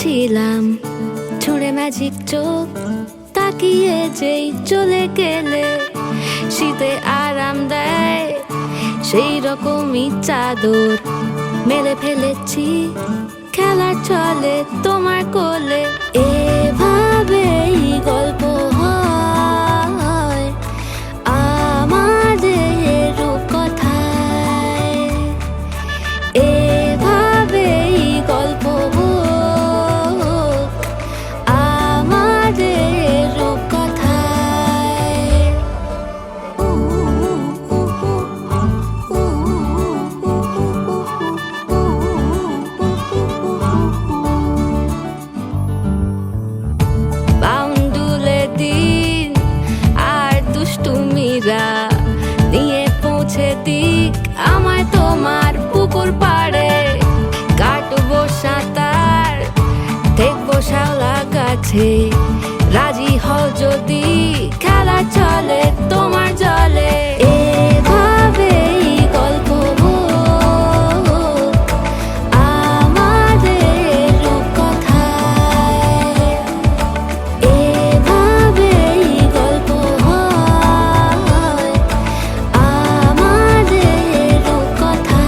ছিলাম, ছুঁড়ে ম্যাজিক চোখ তাকিয়ে যেই চলে গেলে, শীতে আরাম দেয় সেই রকমই চাদর মেলে ফেলেছি, খেলার চলে তোমার কোলে। এভাবেই গল্প হয় আমাদের রূপকথায়, এভাবেই গল্প হোক আমাদের রূপকথায়। বাউন্ডুলে দিন আর দুষ্টুমিরা নিয়ে পৌঁছে দিক আমায় তোমার পুকুর পাড়ে, কাটবো সাঁতার দেখবো শ্যাওলা গাছে, রাজি হও যদি খেলা চলে তোমার জলে। এভাবেই গল্প হোক আমাদের রূপকথায়, এভাবেই গল্প হয় আমাদের রূপকথায়।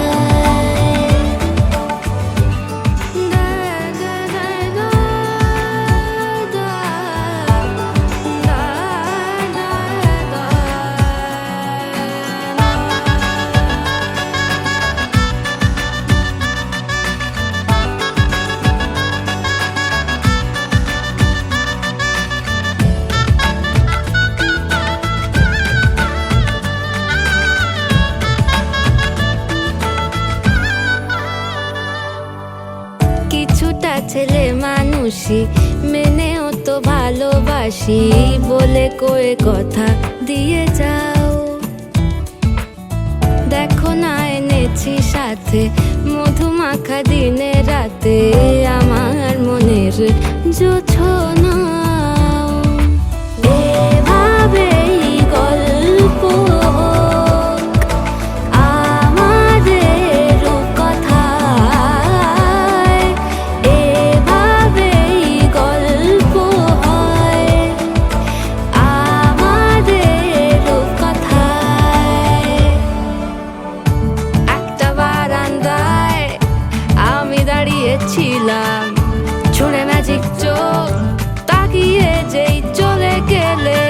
কিছুটা ছেলে মানুষই মেনেও তো ভালোবাসি বলে কয়ে কথা দিয়ে যাও, দেখো না এনেছি সাথে মধুমাখা দিনে রাতে আমার মনের জোছনা। এভাবেই গল্প হোক আমাদের রূপকথায়, এভাবেই গল্প হয় আমাদের রূপকথায়। একটা বারান্দায় আমি দাঁড়িয়েছিলাম, ছুঁড়ে ম্যাজিক চোখ তাকিয়ে যেই চলে গেলে,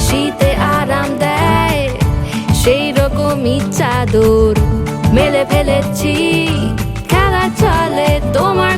শীতে আরাম দেয় সেই রকমই চাদর মেলে ফেলেছি, খেলা চলে তোমার